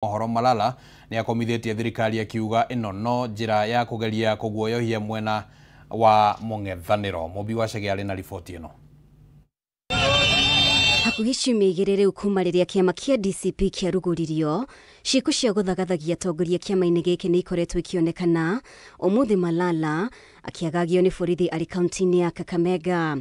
Mohoro Malala ni akomithitie thirikari akiuga ino no njira ya kugeria kuguoyohia mwena wa mung'ethaniro. Mubi wa Chege ari na riboti ino. Hakuhi ciumia igĩrĩ rĩu kuma rĩrĩa kĩama kĩa DCP kĩarugũririo, ciĩko cia gũthagathagia atongoria kĩama-inĩ gĩkĩ nĩ ikoretwo ikĩonekana, ũmũthĩ Malala akĩagagio nĩ borithi arĩ kaunti-inĩ ya Kakamega.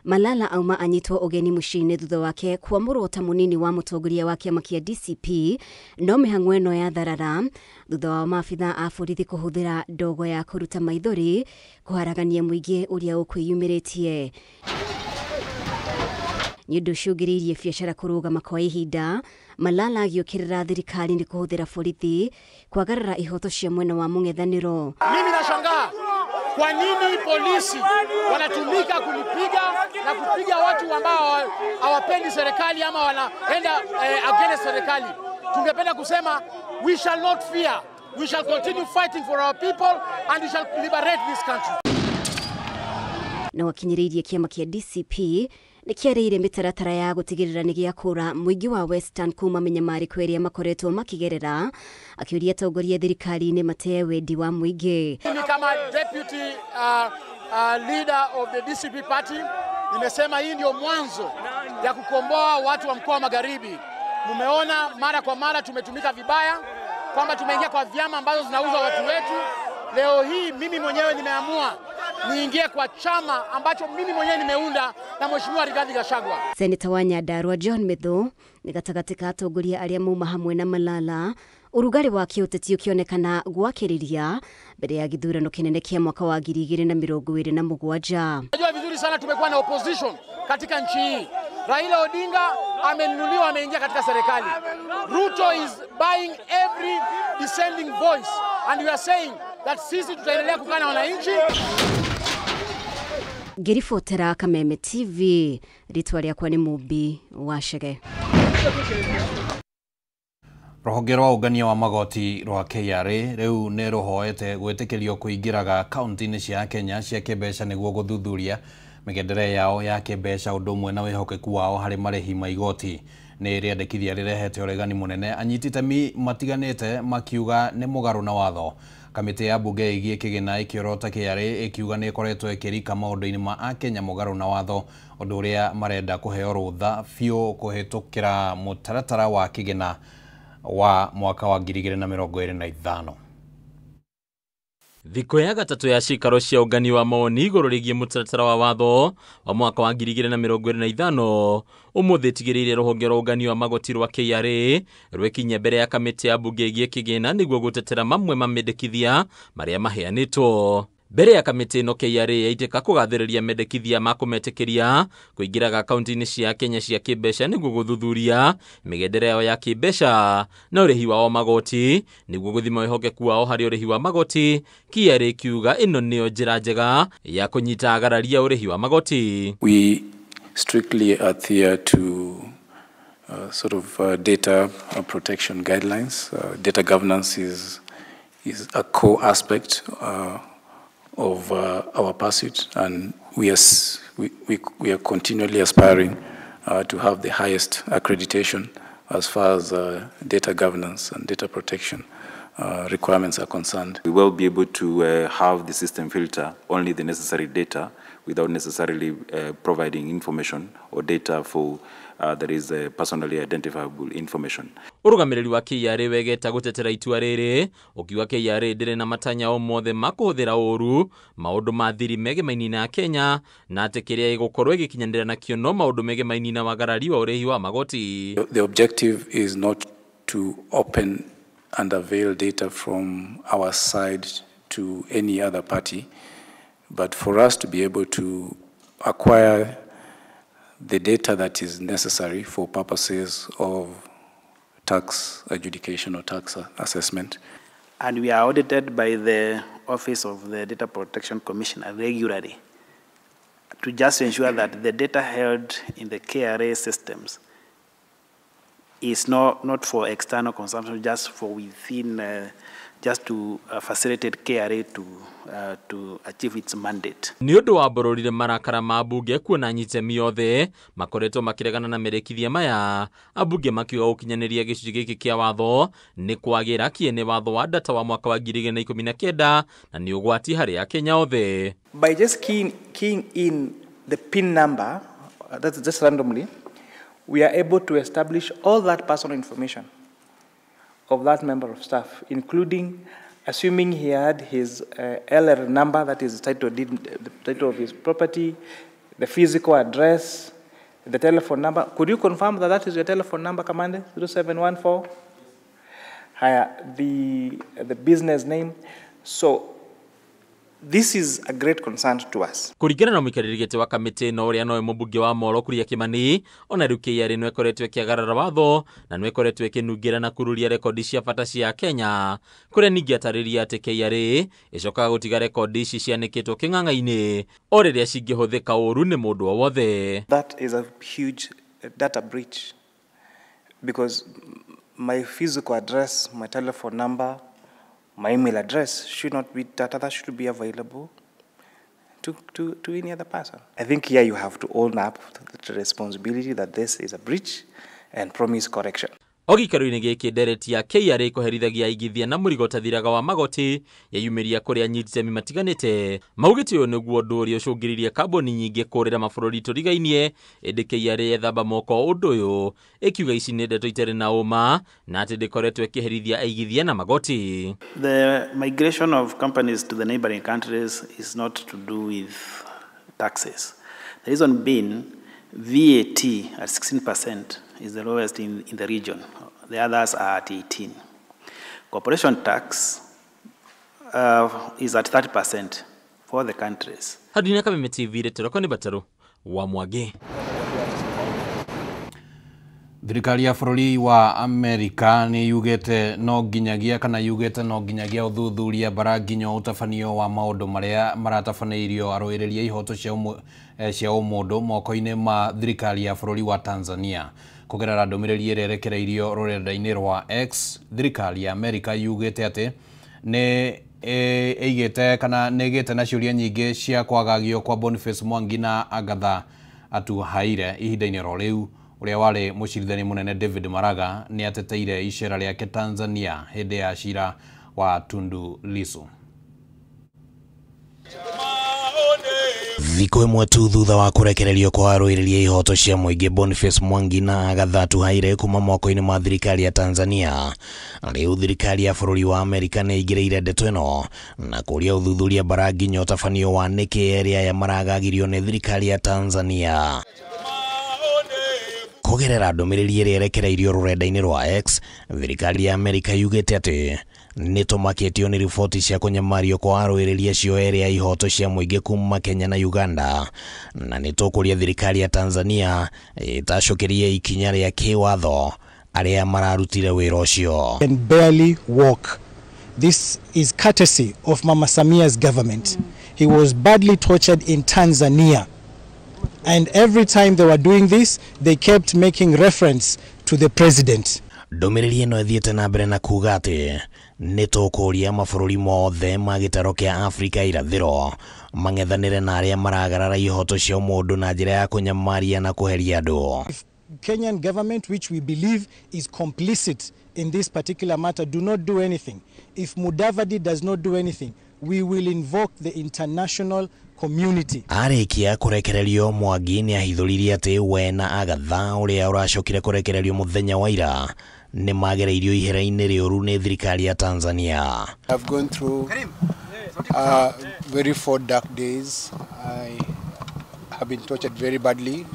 Malala auma anyitwo ũgeni mũciĩ-inĩ thutha wake kuamũrwo ta mũnini wa mũtongoria wa kĩama kĩa DCP, no mĩhang'o ĩno ya tharara thutha wa maabitha a borithi kũhũthĩra ndogo ya kũruta maithori kũharagania mũingĩ ũrĩa ũkwĩyumĩrĩtie. Nĩ ũndũ ũcũngĩrĩirie biacara kũrũgama kwa ihinda, Malala agĩũkĩrĩra thirikari nĩ kũhũthĩra borithi kwagarara ihoto cia mwena wa mung'ethaniro. Mimi nashangaa kwa nini polisi wanatumika kulipiga na kupiga watu ambao hawapendi serikali ama wanaenda against serikali. Tungependa kusema we shall not fear, we shall continue fighting for our people and we shall liberate this country. Na wakinyĩrĩirie kĩama kĩa DCP nĩ kĩarĩire mĩtaratara ya gũtigĩrĩra nĩ gĩakũra mũingĩ wa Western kuma mĩnyamarĩko ĩrĩa makoretwo makĩgerera, akĩũria atongoria thirikari-inĩ matee wendi wa mũingĩ. Mimi kama deputy leader of the DCP party nimesema hii ndio mwanzo ya kukomboa watu wa mkoa wa Magharibi. Mumeona mara kwa mara tumetumika vibaya, kwamba tumeingia kwa vyama ambazo zinauza watu wetu. Leo hii mimi mwenyewe nimeamua niingie kwa chama ambacho mimi mwenyewe nimeunda na Mheshimiwa Rigathi Gachagua. Seneta wa Nyandarua John Methu nĩ gatagatĩ ka atongoria arĩa mauma hamwe na Malala, ũrugarĩ wa kĩũteti ũkĩonekana gwakĩrĩria mbere ya gĩthurano kĩnene kĩa mwaka wa 2027. Najua vizuri sana tumekuwa na opposition katika nchi hii. Raila Odinga amenunuliwa, ameingia katika serikali. Ruto is buying every dissenting voice and we are saying that sisi tutaendelea kukaa na wananchi. Ngĩribotera Kameme TV, ritwa rĩakwa nĩ Mubi wa Chege. Rũhonge rwa ũngania wa magoti rwa KRA rĩu nĩ rũhoete gwĩtĩkĩrio kũingĩraga kaunti-inĩ cia Kenya cia kĩmbeca nĩguo gũthuthuria mĩgendere yao ya kĩmbeca ũndũ ũmwe na wĩhokeku wao harĩ marĩhi ma igoti. Nĩ rĩendekithia rĩrehete ũregani mũnene, anyiti itemi matiganĩte makiuga nĩ mũgarũ na watho. Kamĩtĩ ya mbunge ĩgiĩ kĩgĩna ĩkĩorota KRA ĩkiuga nĩ ĩkoretwo ĩkĩrika maũndũ-inĩ ma Akenya mũgarũ na watho, ũndũ ũrĩa marenda kũheo rũtha biũ kũhĩtũkĩra mũtaratara wa kĩgĩna wa mwaka wa 2025. Thikũ ya gatatũ ya cikaro cia ũngani wa mawoni igũrũ rĩgiĩ mũtaratara wa watho wa mwaka wa 2025 ũmũthĩ tigĩrĩire rũhonge rwa ũngani wa magoti rwa KRA rwĩkinya mbere ya kamĩtĩ ya mbunge ĩgiĩ kĩgĩna nĩguo gũtetera mamwe ma mendekithia marĩa maheanĩtwo. Mbere ya kamĩtĩ ĩno KRA yaitĩka kũgathĩrĩria mendekithia ma kũmetĩkĩria kũingĩraga kaunti-inĩ cia Kenya cia kĩmbeca nĩguo gũthuthuria mĩgendere yao ya kĩmbeca na ũrĩhi wao magoti nĩguo gũthima wĩhokeku wao harĩ ũrĩhi wa magoti. KRA ĩkiuga ĩno nĩyo njĩra njega ya kũnyita agararia ũrĩhi wa magoti. We strictly adhere to data protection guidelines. Data governance is a core aspect of our pursuit, and we are continually aspiring to have the highest accreditation as far as data governance and data protection requirements are concerned. We will be able to have the system filter only the necessary data without necessarily providing information or data for that is personally identifiable information. Ũrũgamĩrĩri wa KRA wegeta gũtetera itua rĩrĩ, ũkiuga KRA ndĩrĩ na matanya o mothe ma kũhũthĩra ũũru maũndũ ma thiri megemaini na Kenya, na atĩ kĩrĩa ĩgũkorwo ĩgĩkinyanĩra nakĩo no maũndũ megemaini na wagarari wa ũrĩhi wa magoti. The objective is not to open and avail data from our side to any other party, but for us to be able to acquire the data that is necessary for purposes of tax adjudication or tax assessment. And we are audited by the Office of the Data Protection Commissioner regularly to just ensure that the data held in the KRA systems is not for external consumption, just for within just to facilitate KRA to achieve its mandate. Ni undu wa bororire marakara ma bunge kuona nyitemi yothe makoretwo makiregana na merekithia maya, abunge makiuga gukinyaniria gicunji giki kia watho ni kwagira kiene watho wa data wa mwaka wa 2019 na ni ugwati hari ya Kenya othe. By just keying in the PIN number, that's just randomly, we are able to establish all that personal information of that member of staff, including assuming he had his LR number, that is the title of his property, the physical address, the telephone number. Could you confirm that that is your telephone number, Commander? 0714? The business name. So this is a great concern to us. Kurigana na muikarĩrĩgĩte wa kamĩtĩ no ũrĩa nowe mũmbunge wa Molo Kuria Kimani, ona rĩu KRA no ĩkoretwo ĩkĩagarara watho na no ĩkoretwo ĩkĩnungĩra na kururia rekondi cia bata cia Kenya, kũrĩa ningĩ atarĩria atĩ KRA ĩcokaga gũtiga rekondi ici cianĩkĩtwo kĩng'ang'a-inĩ o rĩrĩa cingĩhũthĩka ũru nĩ mũndũ o wothe. That is a huge data breach because my physical address, my telephone number, my email address should not be data that should be available to any other person. I think here you have to own up to the responsibility that this is a breach and promise correction. Ogikaro-inĩ gĩkĩ ndereti ya KRA kũherithagia aigithia na mũrigo tathiraga wa magoti yayumĩria kũrĩa anyititemi matiganĩte. Maugĩte ũyũ nĩguo ũndũ ũrĩa ũcũngĩrĩirie kambuni nyingĩ kũrĩra mabũrũri tũrigainie, ĩndĩ KRA ethamba moko ũndũ ũyũ ĩkiuga ici nĩ ndeto itarĩ na ũma na atĩ ndĩkoretwo ĩkĩherithia aigithia na magoti. The migration of companies to the neighboring countries is not to do with taxes. The reason being, VAT at 16% is the lowest in the region. The others are at 18%. Corporation tax is at 30% for the countries. Hadina Kameme TV retoroko ni Bataru wa Mwage. Thirikari ya bũrũri wa Amerika nĩ yugĩte no nginyagia ũthuthuria baranginyo ũtabanio wa maũndũ marĩa maratabanĩirio arũĩrĩria ihoto cia ũmũndũ moko-inĩ ma thirikari ya bũrũri wa Tanzania. Kũgerera ndũmĩrĩri ĩrĩa ĩrekereirio rũrenda-inĩ rwa X, thirikari ya Amerika yugĩte atĩ nĩ ĩgĩte na ciũria nyingĩ cia kwagagio kwa Boniface Mwangi na Agatha Atuhaire ihinda-inĩ ro rĩu. Uria wale mũcirithania mũnene David Maraga nĩ ateteire icera rĩake Tanzania hĩndĩ ya cira wa Tundu Lissu. Thikũ ĩmwe tu thutha wa kũrekererio kwa arũĩrĩria ihoto cia mũingĩ Boniface Mwangi na Agatha Atuhaire kuma moko-inĩ ma thirikari ya Tanzania, rĩu thirikari ya bũrũri wa Amerika nĩ ĩigĩrĩire ndeto ĩno na kũria ũthuthuria baranginyo ũtabanio wa nĩkĩ ĩrĩa maragagirio nĩ thirikari ya Tanzania. Kũgerera ndũmĩrĩri ĩrĩa ĩrekereirio rũrenda-inĩ rwa X, thirikari ya Amerika yugĩte atĩ nĩ tũmakĩtio nĩ riboti cia kũnyamario kwa arũĩrĩria acio erĩ a ihoto cia mũingĩ kuma Kenya na Uganda, na nĩ tũkũria thirikari ya Tanzania ĩtacũkĩrie ikinya rĩa kĩwatho arĩa mararutire wĩra ũcio. Can barely walk. This is courtesy of Mama Samia's government. He was badly tortured in Tanzania. And every time they were doing this, they kept making reference to the president. Ndũmĩrĩri ĩno ĩthiĩte na mbere na kuuga atĩ nĩ tũkũria mabũrũri mothe ma gĩtaro kĩa Afrika irathĩro mang'ethanĩre na arĩa maragarara ihoto cia mũndũ na njĩra ya kũnyamaria na kũheria andũ. Kenyan government, which we believe is complicit in this particular matter, do not do anything. If Mudavadi does not do anything, we will invoke the international community. Arĩkia kũrekererio Mwangi nĩ ahithũririe atĩ we na Agatha ũrĩa ũracokire kũrekererio mũthenya wa ira nĩ magereirio ihera-inĩ rĩũru nĩ thirikari ya Tanzania. I've gone through very 4 dark days. I have been tortured very badly.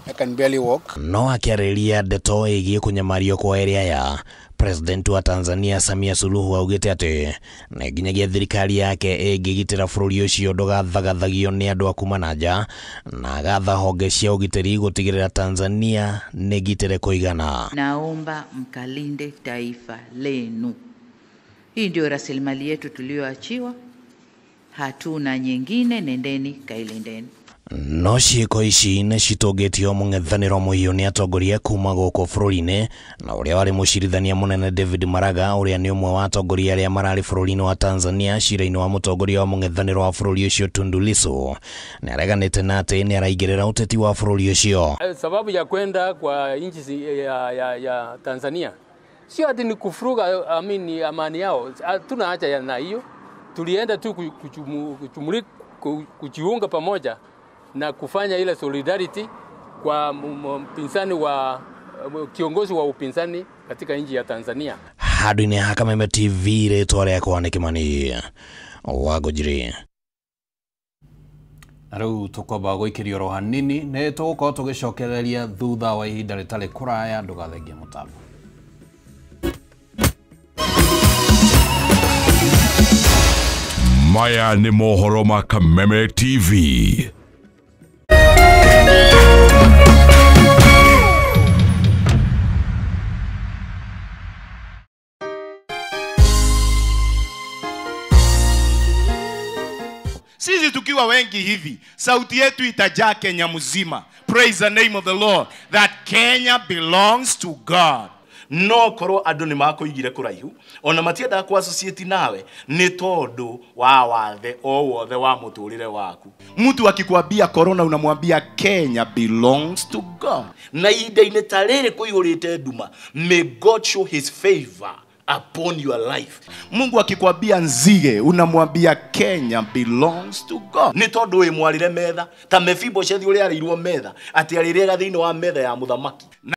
I can barely walk. No akĩarĩria ndeto ĩgiĩ kũnyamario kwa erĩ aya, President wa Tanzania Samia Suluhu augĩte atĩ nĩ nginyagia thirikari yake ĩngĩgitĩra bũrũri ũcio ndũgathagathagio nĩ andũ a kuma na nja na agatha honge cia ũgitĩri gũtigĩrĩra Tanzania nĩ ngitĩre kũigana. Naomba mkalinde taifa lenu. Hii ndio rasilimali yetu tulioachiwa. Hatuna nyingine, nendeni kailindeni. No ciĩko ici nĩ citũngĩtio mũng'ethanĩro mũhiũ nĩ atongoria kuma gũkũ bũrũri-inĩ, na ũrĩa warĩ mũcirithania mũnene David Maraga, ũrĩa nĩ ũmwe wa atongoria arĩa mararĩ bũrũri-inĩ wa Tanzania cira-inĩ wa mũtongoria wa mũng'ethanĩro wa bũrũri ũcio Tundu Lissu. Nĩ areganĩte na atĩ nĩ araingĩrĩra ũteti wa bũrũri ũcio. Sababu ya kwenda kwa nchi ya Tanzania sio ati ni kufuruga amani yao, tuna haja na hiyo. Tulienda tu kujiunga pamoja na kufanya ile solidarity kwa mpinzani wa kiongozi wa upinzani katika nchi ya Tanzania. Handũ-inĩ ha Kameme TV rĩtwa rĩakwa nĩ Kĩmani Wangũnjiri. Rĩu tũkwamba gũikĩrio oro hanini, nĩ tũgũkorwo tũgĩcokereria thutha wa ihinda rĩtarĩ kũraya, ndũgathengie mũtambo. Maya nĩ mohoro ma Kameme TV. Sisi tukiwa wengi hivi, sauti yetu itajaa Kenya mzima. Praise the name of the Lord. That Kenya belongs to God. No korwo andu ni makoigire kuraihu ona matienda ku associate nawe ni tondu wa wathe o wothe wa muturire waku. Mtu akikwambia corona unamwambia Kenya belongs to God. Na ihinda-inĩ ta rĩrĩ kũihũrĩte nduma, may God show his favor upon your life. Mungu akikwambia nzige unamwambia Kenya belongs to God. Ni tondu we mwarire metha ta Mephibosheth uria arirwo metha ati arirega thiini wa metha ya muthamaki.